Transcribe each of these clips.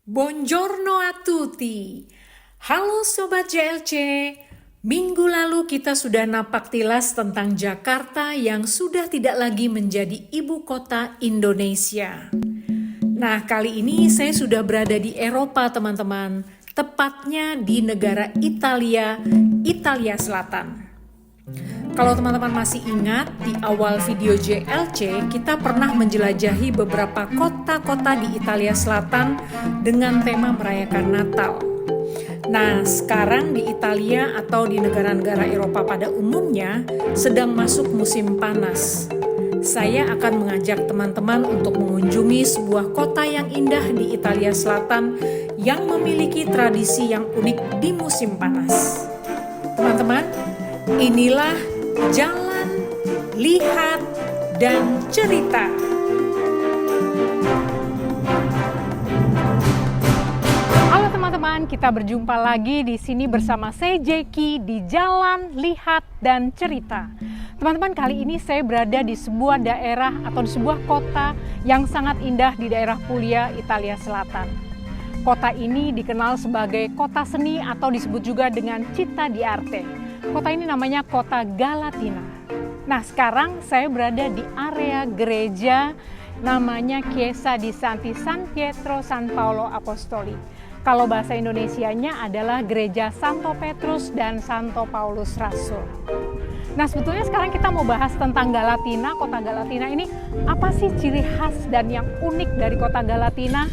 Buongiorno a tutti. Halo Sobat JLC. Minggu lalu kita sudah napak tilas tentang Jakarta yang sudah tidak lagi menjadi ibu kota Indonesia. Nah, kali ini saya sudah berada di Eropa, teman-teman. Tepatnya di negara Italia Selatan. Kalau teman-teman masih ingat, di awal video JLC kita pernah menjelajahi beberapa kota-kota di Italia Selatan dengan tema merayakan Natal. Nah, sekarang di Italia atau di negara-negara Eropa pada umumnya sedang masuk musim panas. Saya akan mengajak teman-teman untuk mengunjungi sebuah kota yang indah di Italia Selatan yang memiliki tradisi yang unik di musim panas. Teman-teman, inilah Jalan, Lihat, dan Cerita. Halo teman-teman, kita berjumpa lagi di sini bersama saya Jeki di Jalan, Lihat, dan Cerita. Teman-teman, kali ini saya berada di sebuah daerah atau di sebuah kota yang sangat indah di daerah Puglia, Italia Selatan. Kota ini dikenal sebagai kota seni atau disebut juga dengan Città d'Arte. Kota ini namanya Kota Galatina. Nah, sekarang saya berada di area gereja namanya Chiesa di Santi San Pietro San Paolo Apostoli. Kalau bahasa Indonesianya adalah Gereja Santo Petrus dan Santo Paulus Rasul. Nah, sebetulnya sekarang kita mau bahas tentang Galatina. Kota Galatina ini apa sih ciri khas dan yang unik dari Kota Galatina?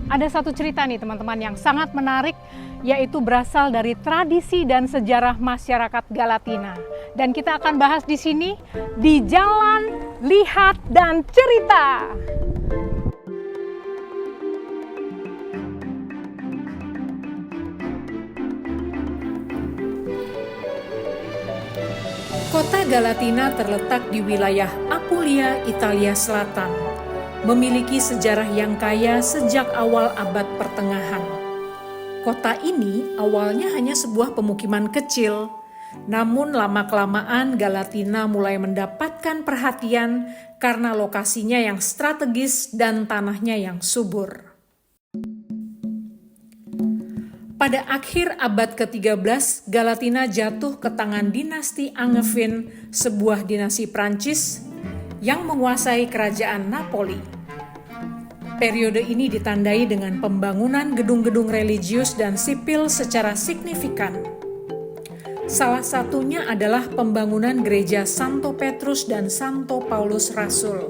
Ada satu cerita nih teman-teman yang sangat menarik, yaitu berasal dari tradisi dan sejarah masyarakat Galatina. Dan kita akan bahas di sini di Jalan, Lihat, dan Cerita. Kota Galatina terletak di wilayah Apulia, Italia Selatan. Memiliki sejarah yang kaya sejak awal abad pertengahan. Kota ini awalnya hanya sebuah pemukiman kecil, namun lama-kelamaan Galatina mulai mendapatkan perhatian karena lokasinya yang strategis dan tanahnya yang subur. Pada akhir abad ke-13, Galatina jatuh ke tangan dinasti Angevin, sebuah dinasti Prancis yang menguasai kerajaan Napoli. Periode ini ditandai dengan pembangunan gedung-gedung religius dan sipil secara signifikan. Salah satunya adalah pembangunan gereja Santo Petrus dan Santo Paulus Rasul.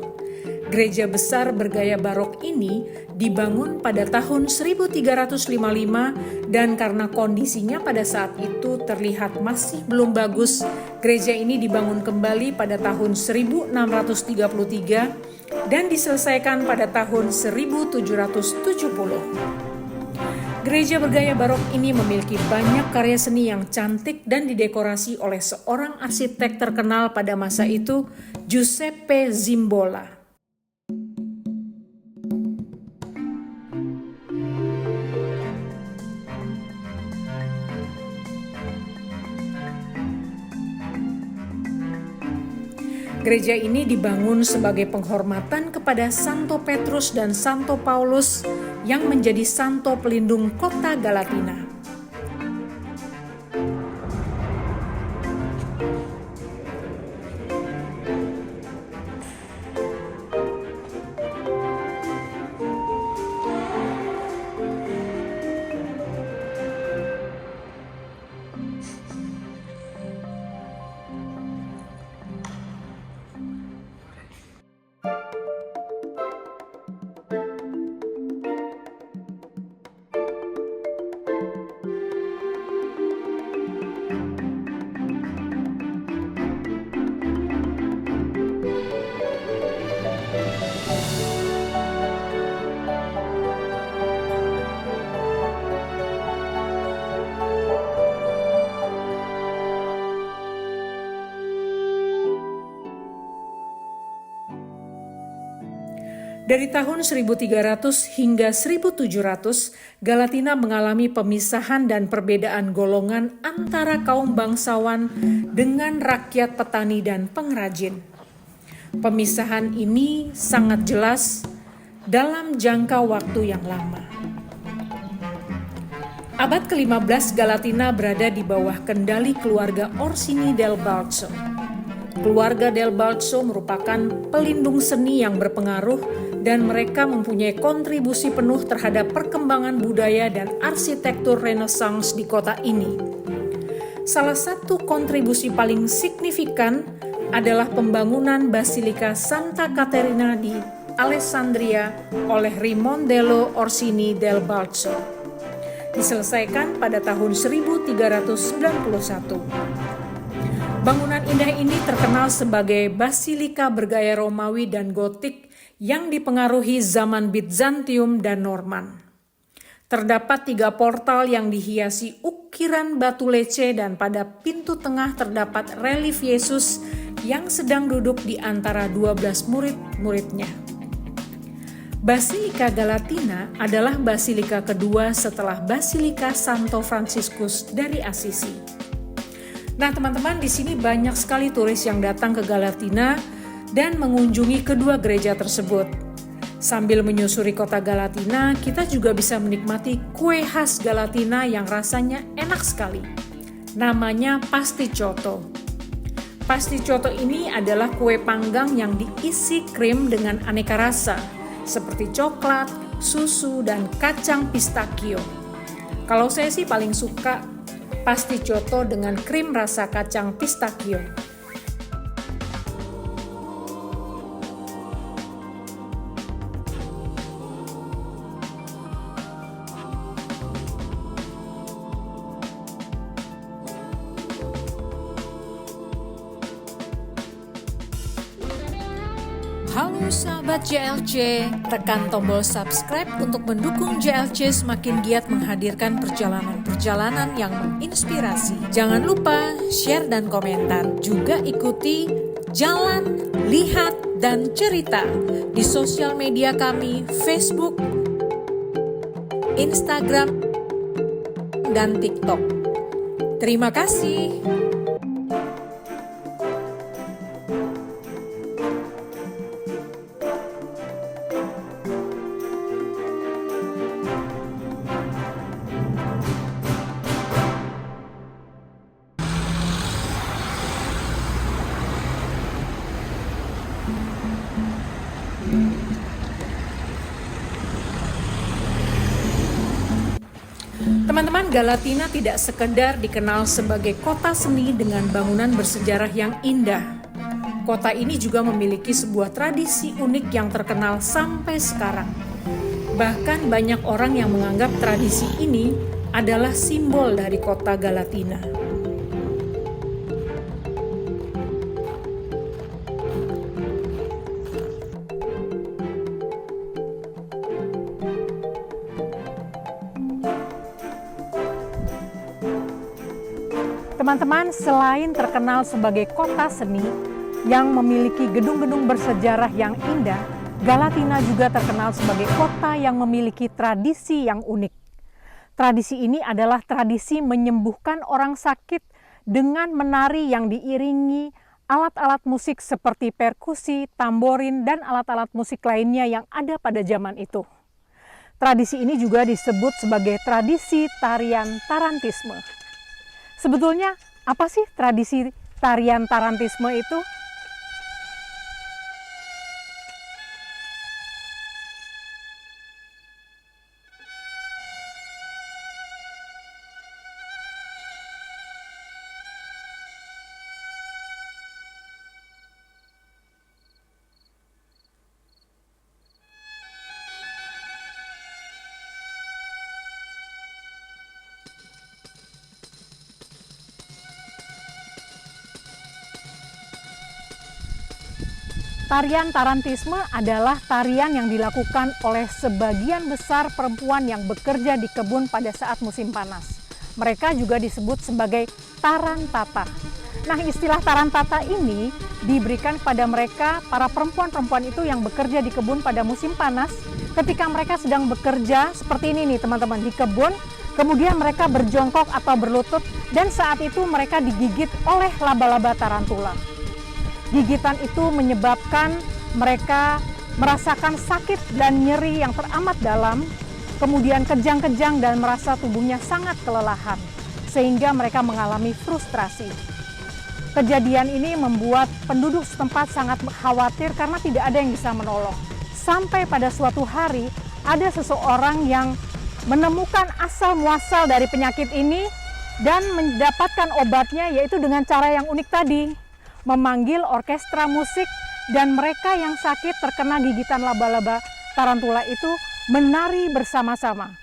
Gereja besar bergaya barok ini dibangun pada tahun 1355 dan karena kondisinya pada saat itu terlihat masih belum bagus, gereja ini dibangun kembali pada tahun 1633 dan diselesaikan pada tahun 1770. Gereja bergaya barok ini memiliki banyak karya seni yang cantik dan didekorasi oleh seorang arsitek terkenal pada masa itu, Giuseppe Zimbola. Gereja ini dibangun sebagai penghormatan kepada Santo Petrus dan Santo Paulus yang menjadi santo pelindung kota Galatina. Dari tahun 1300 hingga 1700, Galatina mengalami pemisahan dan perbedaan golongan antara kaum bangsawan dengan rakyat petani dan pengrajin. Pemisahan ini sangat jelas dalam jangka waktu yang lama. Abad ke-15 Galatina berada di bawah kendali keluarga Orsini del Balzo. Keluarga del Balzo merupakan pelindung seni yang berpengaruh dan mereka mempunyai kontribusi penuh terhadap perkembangan budaya dan arsitektur Renaissance di kota ini. Salah satu kontribusi paling signifikan adalah pembangunan Basilika Santa Caterina di Alessandria oleh Rimondello Orsini del Balzo. Diselesaikan pada tahun 1391. Bangunan indah ini terkenal sebagai basilika bergaya Romawi dan Gotik yang dipengaruhi zaman Bizantium dan Norman. Terdapat 3 portal yang dihiasi ukiran batu lece dan pada pintu tengah terdapat relief Yesus yang sedang duduk di antara 12 murid-muridnya. Basilika Galatina adalah basilika kedua setelah Basilika Santo Franciscus dari Assisi. Nah, teman-teman, di sini banyak sekali turis yang datang ke Galatina dan mengunjungi kedua gereja tersebut. Sambil menyusuri kota Galatina, kita juga bisa menikmati kue khas Galatina yang rasanya enak sekali. Namanya pasticotto. Pasticotto ini adalah kue panggang yang diisi krim dengan aneka rasa, seperti coklat, susu, dan kacang pistachio. Kalau saya sih paling suka pasticotto dengan krim rasa kacang pistachio. Halo sahabat JLC, tekan tombol subscribe untuk mendukung JLC semakin giat menghadirkan perjalanan-perjalanan yang menginspirasi. Jangan lupa share dan komentar. Juga ikuti Jalan, Lihat, dan Cerita di sosial media kami Facebook, Instagram, dan TikTok. Terima kasih. Teman-teman, Galatina tidak sekedar dikenal sebagai kota seni dengan bangunan bersejarah yang indah. Kota ini juga memiliki sebuah tradisi unik yang terkenal sampai sekarang. Bahkan banyak orang yang menganggap tradisi ini adalah simbol dari kota Galatina. Teman-teman, selain terkenal sebagai kota seni yang memiliki gedung-gedung bersejarah yang indah, Galatina juga terkenal sebagai kota yang memiliki tradisi yang unik. Tradisi ini adalah tradisi menyembuhkan orang sakit dengan menari yang diiringi alat-alat musik seperti perkusi, tamborin, dan alat-alat musik lainnya yang ada pada zaman itu. Tradisi ini juga disebut sebagai tradisi tarian tarantisme. Sebetulnya apa sih tradisi tarian tarantisme itu? Tarian tarantisme adalah tarian yang dilakukan oleh sebagian besar perempuan yang bekerja di kebun pada saat musim panas. Mereka juga disebut sebagai tarantata. Nah, istilah tarantata ini diberikan pada mereka, para perempuan-perempuan itu yang bekerja di kebun pada musim panas, ketika mereka sedang bekerja seperti ini nih teman-teman, di kebun, kemudian mereka berjongkok atau berlutut, dan saat itu mereka digigit oleh laba-laba tarantula. Gigitan itu menyebabkan mereka merasakan sakit dan nyeri yang teramat dalam, kemudian kejang-kejang dan merasa tubuhnya sangat kelelahan, sehingga mereka mengalami frustrasi. Kejadian ini membuat penduduk setempat sangat khawatir karena tidak ada yang bisa menolong. Sampai pada suatu hari, ada seseorang yang menemukan asal muasal dari penyakit ini dan mendapatkan obatnya, yaitu dengan cara yang unik tadi, memanggil orkestra musik, dan mereka yang sakit terkena gigitan laba-laba tarantula itu menari bersama-sama.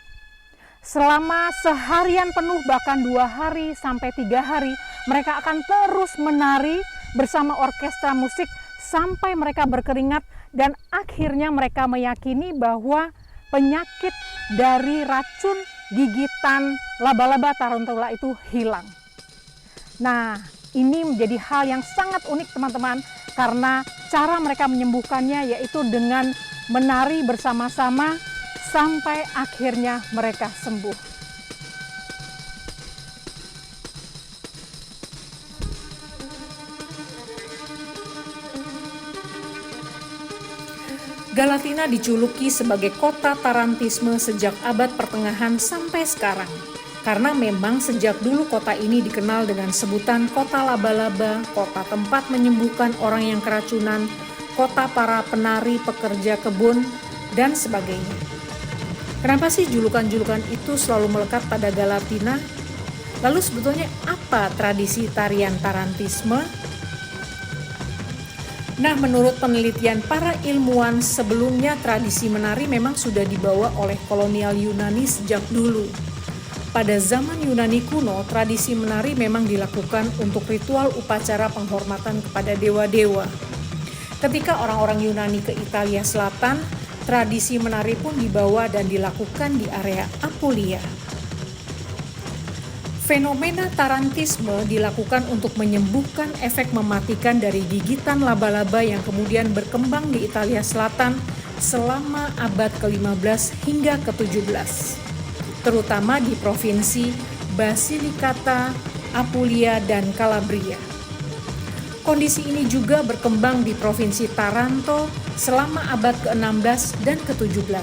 Selama seharian penuh, bahkan 2 hari sampai 3 hari, mereka akan terus menari bersama orkestra musik sampai mereka berkeringat, dan akhirnya mereka meyakini bahwa penyakit dari racun gigitan laba-laba tarantula itu hilang. Nah, ini menjadi hal yang sangat unik teman-teman, karena cara mereka menyembuhkannya yaitu dengan menari bersama-sama sampai akhirnya mereka sembuh. Galatina dijuluki sebagai kota tarantisme sejak abad pertengahan sampai sekarang. Karena memang sejak dulu kota ini dikenal dengan sebutan kota laba-laba, kota tempat menyembuhkan orang yang keracunan, kota para penari pekerja kebun, dan sebagainya. Kenapa sih julukan-julukan itu selalu melekat pada Galatina? Lalu sebetulnya apa tradisi tarian tarantisme? Nah, menurut penelitian para ilmuwan sebelumnya, tradisi menari memang sudah dibawa oleh kolonial Yunani sejak dulu. Pada zaman Yunani kuno, tradisi menari memang dilakukan untuk ritual upacara penghormatan kepada dewa-dewa. Ketika orang-orang Yunani ke Italia Selatan, tradisi menari pun dibawa dan dilakukan di area Apulia. Fenomena tarantisme dilakukan untuk menyembuhkan efek mematikan dari gigitan laba-laba yang kemudian berkembang di Italia Selatan selama abad ke-15 hingga ke-17, terutama di provinsi Basilicata, Apulia, dan Calabria. Kondisi ini juga berkembang di provinsi Taranto selama abad ke-16 dan ke-17.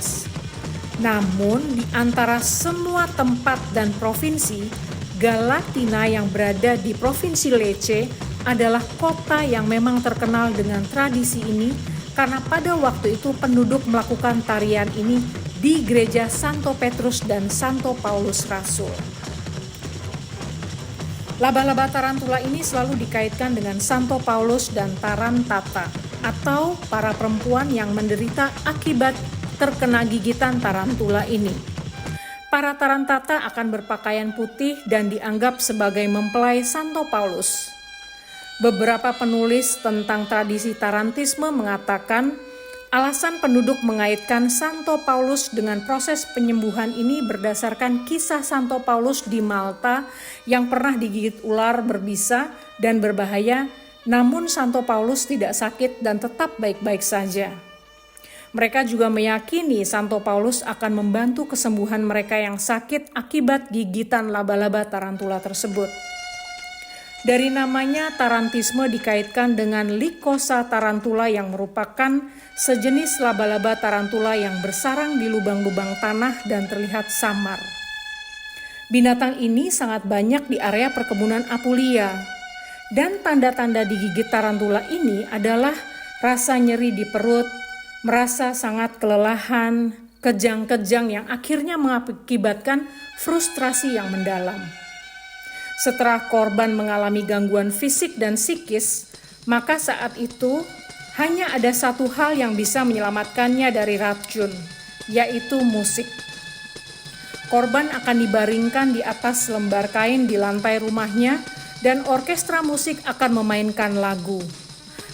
Namun, di antara semua tempat dan provinsi, Galatina yang berada di Provinsi Lecce adalah kota yang memang terkenal dengan tradisi ini, karena pada waktu itu penduduk melakukan tarian ini di gereja Santo Petrus dan Santo Paulus Rasul. Laba-laba tarantula ini selalu dikaitkan dengan Santo Paulus dan Tarantata, atau para perempuan yang menderita akibat terkena gigitan tarantula ini. Para tarantata akan berpakaian putih dan dianggap sebagai mempelai Santo Paulus. Beberapa penulis tentang tradisi tarantisme mengatakan alasan penduduk mengaitkan Santo Paulus dengan proses penyembuhan ini berdasarkan kisah Santo Paulus di Malta yang pernah digigit ular berbisa dan berbahaya, namun Santo Paulus tidak sakit dan tetap baik-baik saja. Mereka juga meyakini Santo Paulus akan membantu kesembuhan mereka yang sakit akibat gigitan laba-laba tarantula tersebut. Dari namanya, tarantisme dikaitkan dengan Lycosa tarantula yang merupakan sejenis laba-laba tarantula yang bersarang di lubang-lubang tanah dan terlihat samar. Binatang ini sangat banyak di area perkebunan Apulia, dan tanda-tanda digigit tarantula ini adalah rasa nyeri di perut, merasa sangat kelelahan, kejang-kejang yang akhirnya mengakibatkan frustrasi yang mendalam. Setelah korban mengalami gangguan fisik dan psikis, maka saat itu hanya ada satu hal yang bisa menyelamatkannya dari racun, yaitu musik. Korban akan dibaringkan di atas lembar kain di lantai rumahnya dan orkestra musik akan memainkan lagu.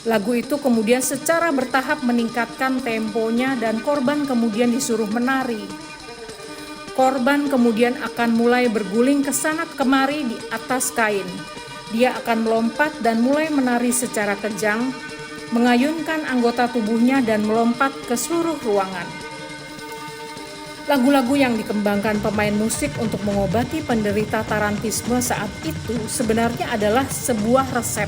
Lagu itu kemudian secara bertahap meningkatkan temponya dan korban kemudian disuruh menari. Korban kemudian akan mulai berguling ke sana kemari di atas kain. Dia akan melompat dan mulai menari secara kejang, mengayunkan anggota tubuhnya dan melompat ke seluruh ruangan. Lagu-lagu yang dikembangkan pemain musik untuk mengobati penderita tarantisme saat itu sebenarnya adalah sebuah resep.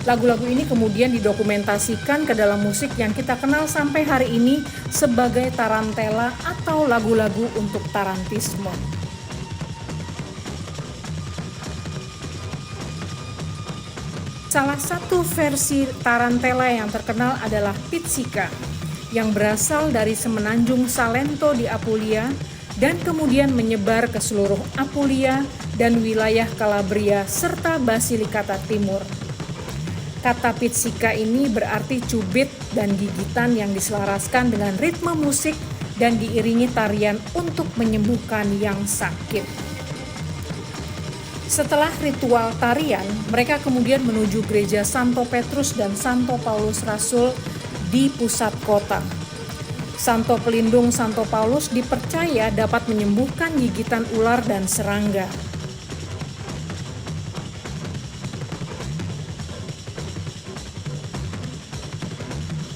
Lagu-lagu ini kemudian didokumentasikan ke dalam musik yang kita kenal sampai hari ini sebagai tarantela atau lagu-lagu untuk tarantisme. Salah satu versi tarantela yang terkenal adalah Pizzica, yang berasal dari semenanjung Salento di Apulia dan kemudian menyebar ke seluruh Apulia dan wilayah Calabria serta Basilicata Timur. Kata pizzica ini berarti cubit dan gigitan yang diselaraskan dengan ritme musik dan diiringi tarian untuk menyembuhkan yang sakit. Setelah ritual tarian, mereka kemudian menuju gereja Santo Petrus dan Santo Paulus Rasul di pusat kota. Santo Pelindung Santo Paulus dipercaya dapat menyembuhkan gigitan ular dan serangga.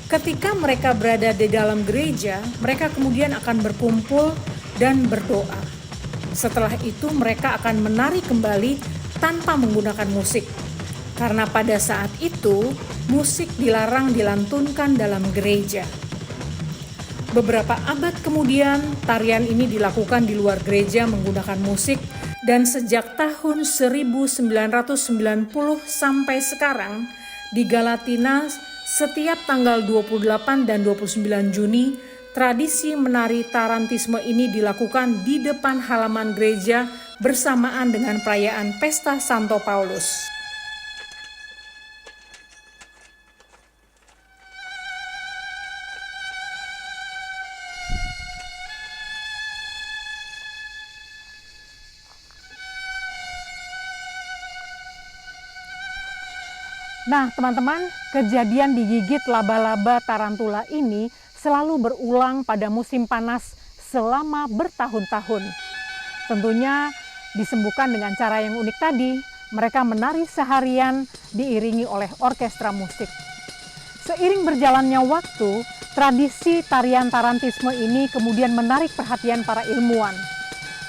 Ketika mereka berada di dalam gereja, mereka kemudian akan berkumpul dan berdoa. Setelah itu mereka akan menari kembali tanpa menggunakan musik. Karena pada saat itu, musik dilarang dilantunkan dalam gereja. Beberapa abad kemudian, tarian ini dilakukan di luar gereja menggunakan musik dan sejak tahun 1990 sampai sekarang di Galatina setiap tanggal 28 dan 29 Juni, tradisi menari tarantisme ini dilakukan di depan halaman gereja bersamaan dengan perayaan Pesta Santo Paulus. Nah, teman-teman, kejadian digigit laba-laba tarantula ini selalu berulang pada musim panas selama bertahun-tahun. Tentunya disembuhkan dengan cara yang unik tadi, mereka menari seharian diiringi oleh orkestra musik. Seiring berjalannya waktu, tradisi tarian tarantisme ini kemudian menarik perhatian para ilmuwan.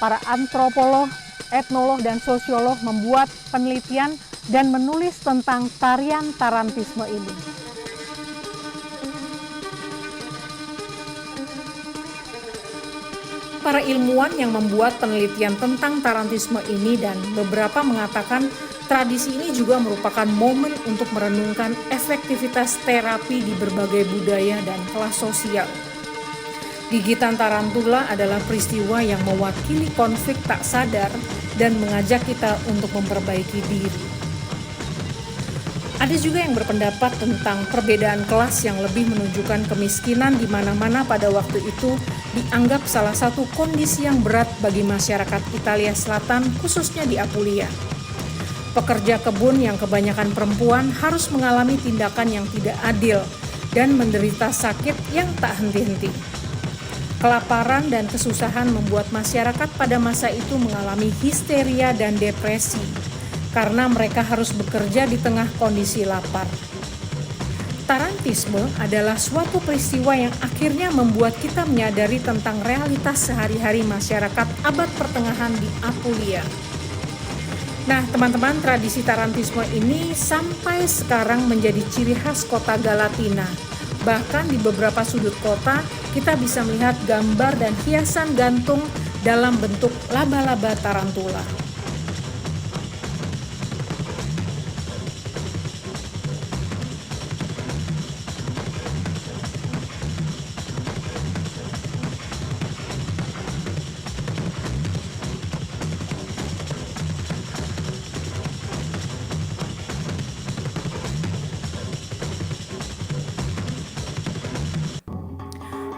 Para antropolog, etnolog, dan sosiolog membuat penelitian dan menulis tentang tarian tarantisme ini. Para ilmuwan yang membuat penelitian tentang tarantisme ini dan beberapa mengatakan tradisi ini juga merupakan momen untuk merenungkan efektivitas terapi di berbagai budaya dan kelas sosial. Gigitan tarantula adalah peristiwa yang mewakili konflik tak sadar dan mengajak kita untuk memperbaiki diri. Ada juga yang berpendapat tentang perbedaan kelas yang lebih menunjukkan kemiskinan di mana-mana pada waktu itu dianggap salah satu kondisi yang berat bagi masyarakat Italia Selatan, khususnya di Apulia. Pekerja kebun yang kebanyakan perempuan harus mengalami tindakan yang tidak adil dan menderita sakit yang tak henti-henti. Kelaparan dan kesusahan membuat masyarakat pada masa itu mengalami histeria dan depresi, karena mereka harus bekerja di tengah kondisi lapar. Tarantisme adalah suatu peristiwa yang akhirnya membuat kita menyadari tentang realitas sehari-hari masyarakat abad pertengahan di Apulia. Nah, teman-teman, tradisi tarantisme ini sampai sekarang menjadi ciri khas kota Galatina. Bahkan di beberapa sudut kota, kita bisa melihat gambar dan hiasan gantung dalam bentuk laba-laba tarantula.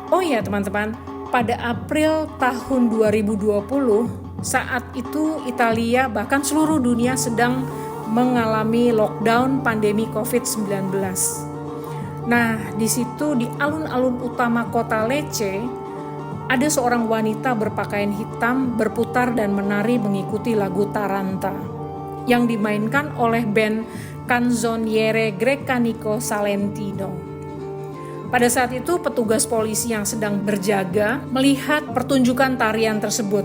Oh ya teman-teman, pada April tahun 2020, saat itu Italia bahkan seluruh dunia sedang mengalami lockdown pandemi COVID-19. Nah, di situ di alun-alun utama kota Lecce, ada seorang wanita berpakaian hitam berputar dan menari mengikuti lagu Taranta yang dimainkan oleh band Canzoniere Greccanico Salentino. Pada saat itu petugas polisi yang sedang berjaga melihat pertunjukan tarian tersebut.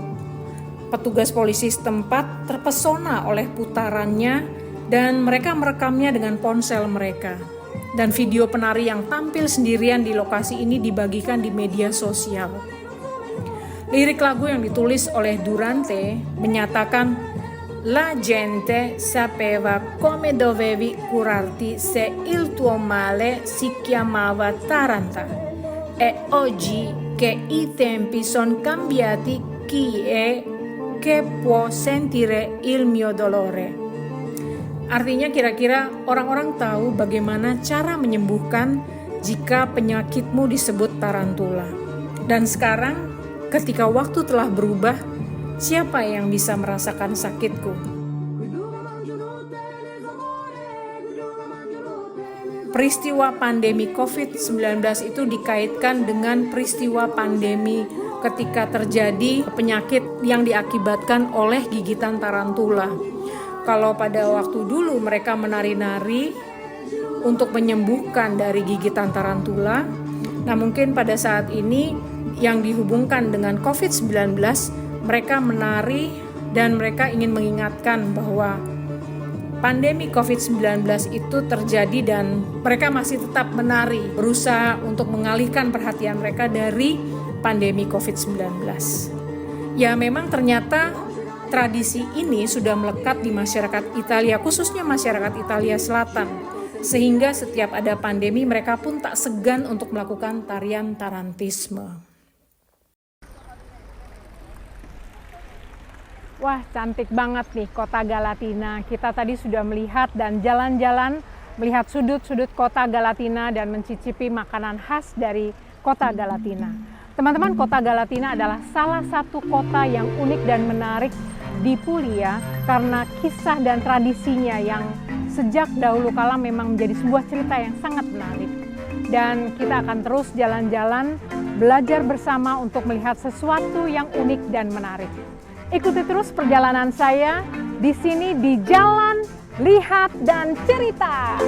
Petugas polisi setempat terpesona oleh putarannya dan mereka merekamnya dengan ponsel mereka. Dan video penari yang tampil sendirian di lokasi ini dibagikan di media sosial. Lirik lagu yang ditulis oleh Durante menyatakan, "La gente sapeva come dovevi curarti se il tuo male si chiamava Taranta. E oggi che i tempi son cambiati, chi è che può sentire il mio dolore?" Artinya kira-kira orang-orang tahu bagaimana cara menyembuhkan jika penyakitmu disebut tarantula. Dan sekarang ketika waktu telah berubah, siapa yang bisa merasakan sakitku? Peristiwa pandemi COVID-19 itu dikaitkan dengan peristiwa pandemi ketika terjadi penyakit yang diakibatkan oleh gigitan tarantula. Kalau pada waktu dulu mereka menari-nari untuk menyembuhkan dari gigitan tarantula, nah mungkin pada saat ini yang dihubungkan dengan COVID-19, mereka menari dan mereka ingin mengingatkan bahwa pandemi COVID-19 itu terjadi dan mereka masih tetap menari, berusaha untuk mengalihkan perhatian mereka dari pandemi COVID-19. Ya memang ternyata tradisi ini sudah melekat di masyarakat Italia, khususnya masyarakat Italia Selatan, sehingga setiap ada pandemi mereka pun tak segan untuk melakukan tarian tarantisme. Wah, cantik banget nih kota Galatina. Kita tadi sudah melihat dan jalan-jalan, melihat sudut-sudut kota Galatina dan mencicipi makanan khas dari kota Galatina. Teman-teman, kota Galatina adalah salah satu kota yang unik dan menarik di Puglia karena kisah dan tradisinya yang sejak dahulu kala memang menjadi sebuah cerita yang sangat menarik. Dan kita akan terus jalan-jalan, belajar bersama untuk melihat sesuatu yang unik dan menarik. Ikuti terus perjalanan saya di sini di Jalan, Lihat, dan Cerita.